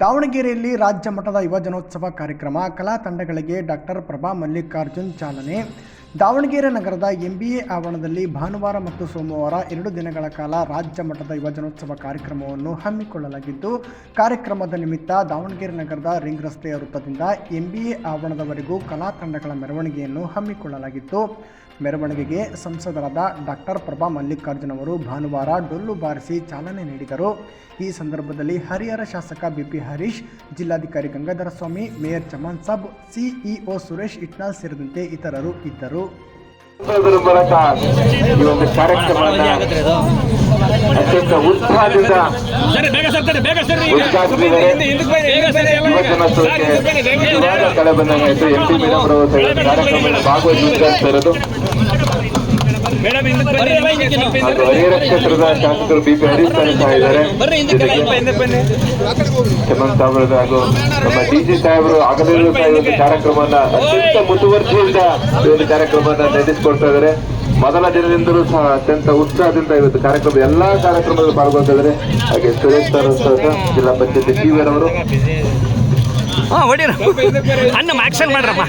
ದಾವಣಗೆರೆಯಲ್ಲಿ ರಾಜ್ಯ ಮಟ್ಟದ ಯುವಜನೋತ್ಸವ ಕಾರ್ಯಕ್ರಮ, ಕಲಾ ತಂಡಗಳಿಗೆ ಡಾಕ್ಟರ್ ಪ್ರಭಾ ಮಲ್ಲಿಕಾರ್ಜುನ್ ಚಾಲನೆ. ದಾವಣಗೆರೆ ನಗರದ MBA ಆವರಣದಲ್ಲಿ ಭಾನುವಾರ ಮತ್ತು ಸೋಮವಾರ 2 ದಿನಗಳ ಕಾಲ ರಾಜ್ಯ ಮಟ್ಟದ ಯುವಜನೋತ್ಸವ ಕಾರ್ಯಕ್ರಮವನ್ನು ಹಮ್ಮಿಕೊಳ್ಳಲಾಗಿದ್ದು, ಕಾರ್ಯಕ್ರಮದ ನಿಮಿತ್ತ ದಾವಣಗೆರೆ ನಗರದ ರಿಂಗ್ ರಸ್ತೆಯ ವೃತ್ತದಿಂದ MBA ಆವರಣದವರೆಗೂ ಕಲಾ ತಂಡಗಳ ಮೆರವಣಿಗೆಯನ್ನು ಹಮ್ಮಿಕೊಳ್ಳಲಾಗಿತ್ತು. ಮೆರವಣಿಗೆಗೆ ಸಂಸದರಾದ ಡಾಕ್ಟರ್ ಪ್ರಭಾ ಮಲ್ಲಿಕಾರ್ಜುನ್ ಅವರು ಭಾನುವಾರ ಡೊಳ್ಳು ಬಾರಿಸಿ ಚಾಲನೆ ನೀಡಿದರು. ಈ ಸಂದರ್ಭದಲ್ಲಿ ಹರಿಹರ ಶಾಸಕ BP ಹರೀಶ್, ಜಿಲ್ಲಾಧಿಕಾರಿ ಗಂಗಾಧರ ಸ್ವಾಮಿ, ಮೇಯರ್ ಚಮನ್ ಸಾಬ್, CEO ಸುರೇಶ್ ಇಟ್ನಾಳ್ ಸೇರಿದಂತೆ ಇತರರು ಇದ್ದರು. ಮೂಲಕ ಈ ಒಂದು ಕಾರ್ಯಕ್ರಮವನ್ನು ಅತ್ಯಂತ ಉತ್ಸಾಹದಿಂದ ಕಳೆ ಬಂದಂಗಾಯ್ತು. MP ಮೇಡಮ್ ಅವರು ಕಾರ್ಯಕ್ರಮದಲ್ಲಿ ಭಾಗವಹಿಸ್ತಾ ಇರೋದು. ಹರಿಹರ ಕ್ಷೇತ್ರದ ಶಾಸಕರು BP ಹರೀಶ್ ಸಹ ಇದ್ದಾರೆ. ಚಮನ್ ಸಾಹೇಬರು ಹಾಗೂ ನಮ್ಮ DG ಸಾಹೇಬರು ಆಗಲಿರುವ ಕಾರ್ಯಕ್ರಮವನ್ನ ಅತ್ಯಂತ ಮುತುವರ್ಜಿಯಿಂದ ಈ ಒಂದು ಕಾರ್ಯಕ್ರಮವನ್ನು ನಡೆಸಿಕೊಡ್ತಾ ಇದ್ದಾರೆ. ಮೊದಲ ದಿನದಿಂದಲೂ ಸಹ ಅತ್ಯಂತ ಉತ್ಸಾಹದಿಂದ ಇವತ್ತು ಕಾರ್ಯಕ್ರಮ ಎಲ್ಲಾ ಕಾರ್ಯಕ್ರಮದಲ್ಲಿ ಪಾಲ್ಗೊಳ್ತಾ ಇದ್ದಾರೆ. ಹಾಗೆ ಸುರೇಶ್ ಸರ್, ಜಿಲ್ಲಾ ಪಂಚಾಯತ್ TV ಅವರು ಅಣ್ಣ ಆಕ್ಷನ್ ಮಾಡ್ರಪ್ಪ.